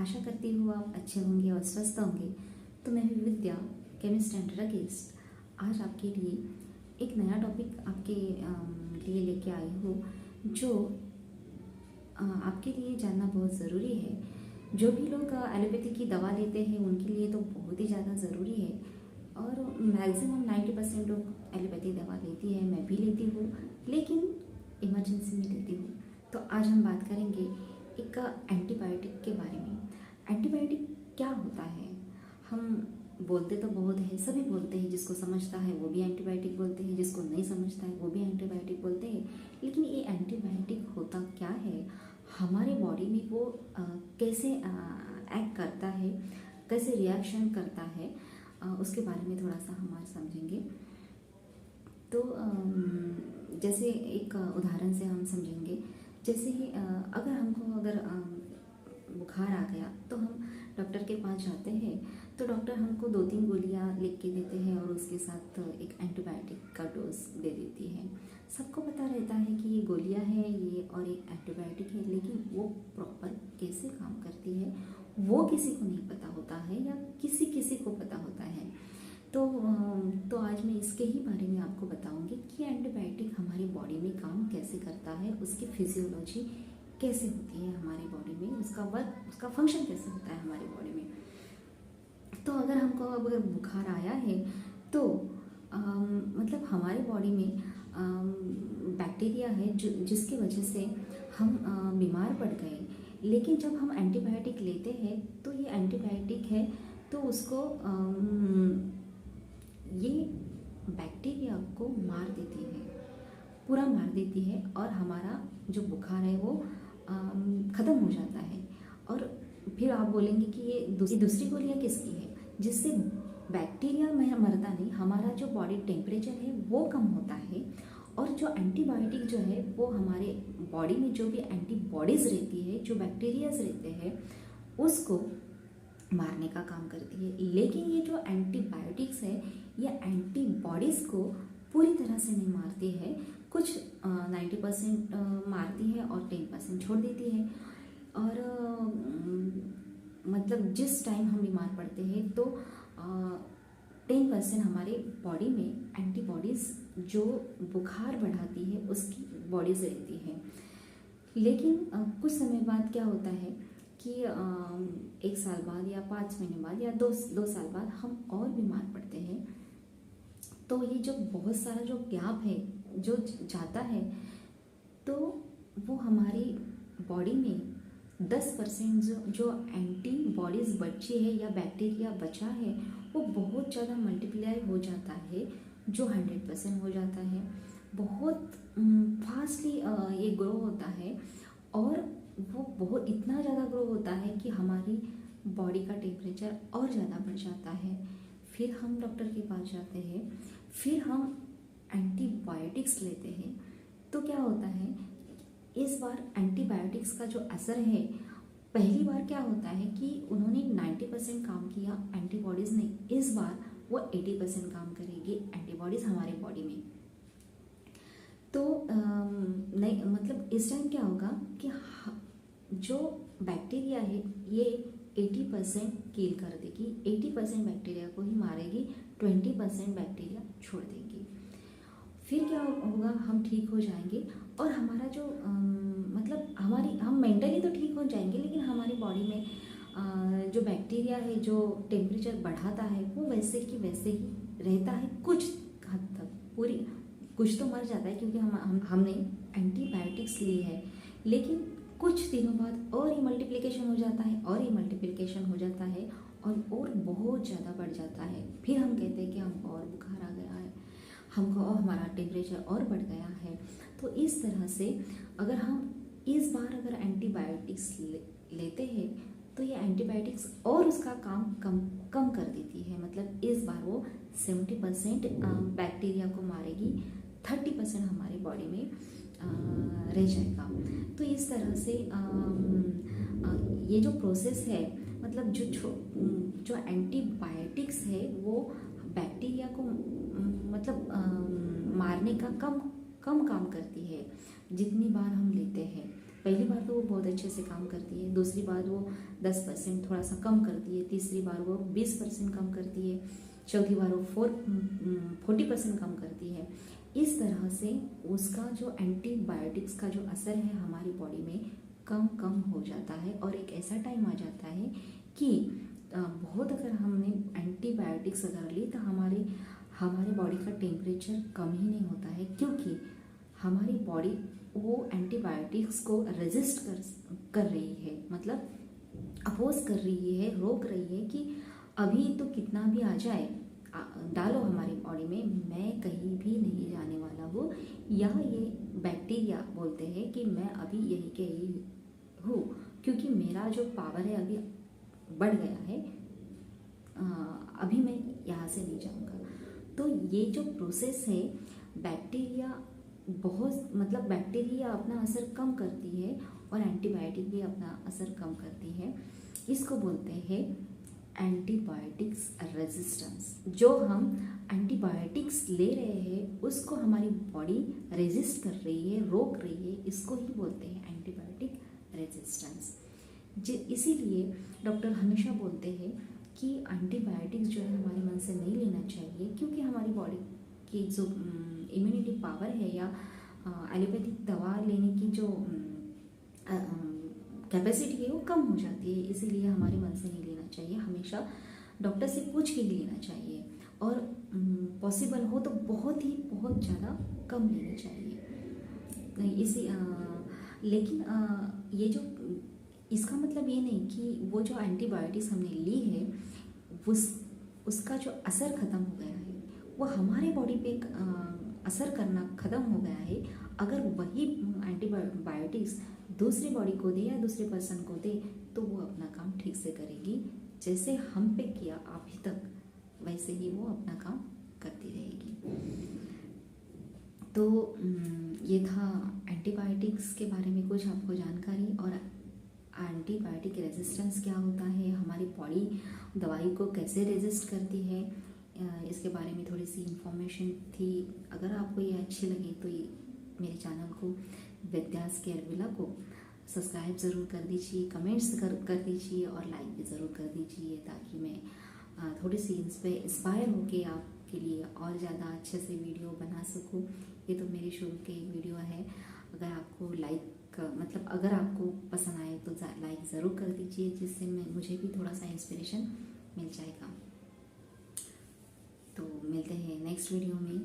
आशा करती हूँ आप अच्छे होंगे और स्वस्थ होंगे। तो मैं भी विद्या, केमिस्ट एंड ड्रगिस्ट, आज आपके लिए एक नया टॉपिक आपके लिए लेके आई हूँ जो आपके लिए जानना बहुत ज़रूरी है। जो भी लोग एलोपैथी की दवा लेते हैं उनके लिए तो बहुत ही ज़्यादा ज़रूरी है और मैक्सिमम 90% लोग एलोपैथी दवा लेती है, मैं भी लेती हूँ, लेकिन इमरजेंसी में लेती हूँ। तो आज हम बात करेंगे एक एंटीबायोटिक के बारे में। एंटीबायोटिक क्या होता है? हम बोलते तो बहुत है, सभी बोलते हैं, जिसको समझता है वो भी एंटीबायोटिक बोलते हैं, जिसको नहीं समझता है वो भी एंटीबायोटिक बोलते हैं। लेकिन ये एंटीबायोटिक होता क्या है, हमारे बॉडी में वो कैसे एक्ट करता है, कैसे रिएक्शन करता है, उसके बारे में थोड़ा सा हम आज समझेंगे। तो जैसे एक उदाहरण से हम समझेंगे। जैसे ही अगर बुखार आ गया तो हम डॉक्टर के पास जाते हैं, तो डॉक्टर हमको 2-3 गोलियां लिख के देते हैं और उसके साथ एक एंटीबायोटिक का डोज दे देती है। सबको पता रहता है कि ये गोलियां हैं ये और एक एंटीबायोटिक है, लेकिन वो प्रॉपर कैसे काम करती है वो किसी को नहीं पता होता है या किसी किसी को पता होता है। तो आज मैं इसके ही बारे में आपको बताऊंगी कि एंटीबायोटिक हमारी बॉडी में काम कैसे करता है, उसकी फिजियोलॉजी कैसे होती है हमारी बॉडी में, उसका वर्क, उसका फंक्शन कैसे होता है हमारी बॉडी में। तो अगर बुखार आया है तो मतलब हमारी बॉडी में बैक्टीरिया है जिसकी वजह से हम बीमार पड़ गए। लेकिन जब हम एंटीबायोटिक लेते हैं तो ये एंटीबायोटिक है तो उसको ये बैक्टीरिया को मार देती है, पूरा मार देती है और हमारा जो बुखार है वो ख़त्म हो जाता है। और फिर आप बोलेंगे कि ये दूसरी गोलियाँ किसकी है, जिससे बैक्टीरिया में मरता नहीं, हमारा जो बॉडी टेम्परेचर है वो कम होता है। और जो एंटीबायोटिक जो है वो हमारे बॉडी में जो भी एंटीबॉडीज़ रहती है, जो बैक्टीरियाज रहते हैं, उसको मारने का काम करती है। लेकिन ये जो एंटीबायोटिक्स है ये एंटीबॉडीज़ को पूरी तरह से नहीं मारती है, कुछ 90% मारती है और 10% छोड़ देती है। और मतलब जिस टाइम हम बीमार पड़ते हैं तो 10% हमारे बॉडी में एंटीबॉडीज़ जो बुखार बढ़ाती है उसकी बॉडीज़ रहती है। लेकिन कुछ समय बाद क्या होता है कि 1 साल बाद या 5 महीने बाद या 2 साल बाद हम और बीमार पड़ते हैं। तो ये जो बहुत सारा जो गैप है जो जाता है तो वो हमारी बॉडी में 10% जो एंटीबॉडीज़ बची है या बैक्टीरिया बचा है वो बहुत ज़्यादा मल्टीप्लाई हो जाता है, जो 100% हो जाता है। बहुत फास्टली ये ग्रो होता है और वो बहुत इतना ज़्यादा ग्रो होता है कि हमारी बॉडी का टेम्परेचर और ज़्यादा बढ़ जाता है। फिर हम डॉक्टर के पास जाते हैं, फिर हम एंटीबायोटिक्स लेते हैं। तो क्या होता है, इस बार एंटीबायोटिक्स का जो असर है, पहली बार क्या होता है कि उन्होंने 90% काम किया एंटीबॉडीज़ ने, इस बार वो 80% काम करेगी एंटीबॉडीज़ हमारे बॉडी में। तो नहीं मतलब इस टाइम क्या होगा कि जो बैक्टीरिया है ये 80% किल कर देगी, 80% बैक्टीरिया को ही मारेगी, 20% बैक्टीरिया छोड़ देगी। फिर क्या होगा, हम ठीक हो जाएंगे और हमारा जो मतलब हम मेंटली तो ठीक हो जाएंगे, लेकिन हमारी बॉडी में जो बैक्टीरिया है जो टेम्परेचर बढ़ाता है वो वैसे की वैसे ही रहता है कुछ हद तक। पूरी कुछ तो मर जाता है क्योंकि हमने एंटीबायोटिक्स ली है, लेकिन कुछ दिनों बाद और ही मल्टीप्लिकेशन हो जाता है और ही मल्टीप्लिकेशन हो जाता है और बहुत ज़्यादा बढ़ जाता है। फिर हम कहते हैं कि हमको और बुखार आ गया है, हमको और हमारा टेम्परेचर और बढ़ गया है। तो इस तरह से अगर हम इस बार एंटीबायोटिक्स लेते हैं तो ये एंटीबायोटिक्स और उसका काम कम कर देती है। मतलब इस बार वो 70% बैक्टीरिया को मारेगी, 30% हमारी बॉडी में रह जाएगा। तो इस तरह से ये जो प्रोसेस है, मतलब जो एंटीबायोटिक्स है वो बैक्टीरिया को मतलब मारने का कम काम करती है जितनी बार हम लेते हैं। पहली बार तो वो बहुत अच्छे से काम करती है, दूसरी बार वो 10% थोड़ा सा कम करती है, तीसरी बार वो 20% कम करती है, चौथी बार वो 40% कम करती है। इस तरह से उसका जो एंटीबायोटिक्स का जो असर है हमारी बॉडी में कम कम हो जाता है, और एक ऐसा टाइम आ जाता है कि बहुत अगर हमने एंटीबायोटिक्स अगर ली तो हमारे बॉडी का टेम्परेचर कम ही नहीं होता है, क्योंकि हमारी बॉडी वो एंटीबायोटिक्स को रेजिस्ट कर रही है, मतलब अपोज कर रही है, रोक रही है कि अभी तो कितना भी आ जाए डालो हमारी बॉडी में, मैं कहीं भी नहीं जाने वाला हूँ, या ये बैक्टीरिया बोलते हैं कि मैं अभी यही के यही हूँ, क्योंकि मेरा जो पावर है अभी बढ़ गया है, अभी मैं यहाँ से नहीं जाऊँगा। तो ये जो प्रोसेस है, बैक्टीरिया बैक्टीरिया अपना असर कम करती है और एंटीबायोटिक भी अपना असर कम करती है। इसको बोलते हैं एंटीबायोटिक्स रेजिस्टेंस। जो हम एंटीबायोटिक्स ले रहे हैं उसको हमारी बॉडी रेजिस्ट कर रही है, रोक रही है, इसको ही बोलते हैं एंटीबायोटिक रेजिस्टेंस। इसीलिए डॉक्टर हमेशा बोलते हैं कि एंटीबायोटिक्स जो है हमारे मन से नहीं लेना चाहिए, क्योंकि हमारी बॉडी की जो इम्यूनिटी पावर है या एलोपैथिक दवा लेने की जो कैपेसिटी है वो कम हो जाती है। इसीलिए हमारे मन से नहीं लेना चाहिए, हमेशा डॉक्टर से पूछ के ही लेना चाहिए, और पॉसिबल हो तो बहुत ज़्यादा कम लेना चाहिए। लेकिन ये जो इसका मतलब ये नहीं कि वो जो एंटीबायोटिक्स हमने ली है उसका जो असर ख़त्म हो गया है, वो हमारे बॉडी पे असर करना ख़त्म हो गया है। अगर वही एंटीबायोटिक्स दूसरी बॉडी को दे या दूसरे पर्सन को दे तो वो अपना काम ठीक से करेगी, जैसे हम पे किया अभी तक वैसे ही वो अपना काम करती रहेगी। तो ये था एंटीबायोटिक्स के बारे में कुछ आपको जानकारी, और एंटीबायोटिक रेजिस्टेंस क्या होता है, हमारी बॉडी दवाई को कैसे रेजिस्ट करती है, इसके बारे में थोड़ी सी इन्फॉर्मेशन थी। अगर आपको ये अच्छी लगी तो ये मेरे चैनल को विद्यास केयरविला को सब्सक्राइब ज़रूर कर दीजिए, कमेंट्स कर दीजिए और लाइक भी ज़रूर कर दीजिए, ताकि मैं थोड़ी सी इंस्पायर होके आपके लिए और ज़्यादा अच्छे से वीडियो बना सकूँ। ये तो मेरी शुरू की वीडियो है। अगर आपको अगर आपको पसंद आए तो लाइक ज़रूर कर दीजिए, जिससे मुझे भी थोड़ा सा इंस्पिरेशन मिल जाएगा। तो मिलते हैं नेक्स्ट वीडियो में।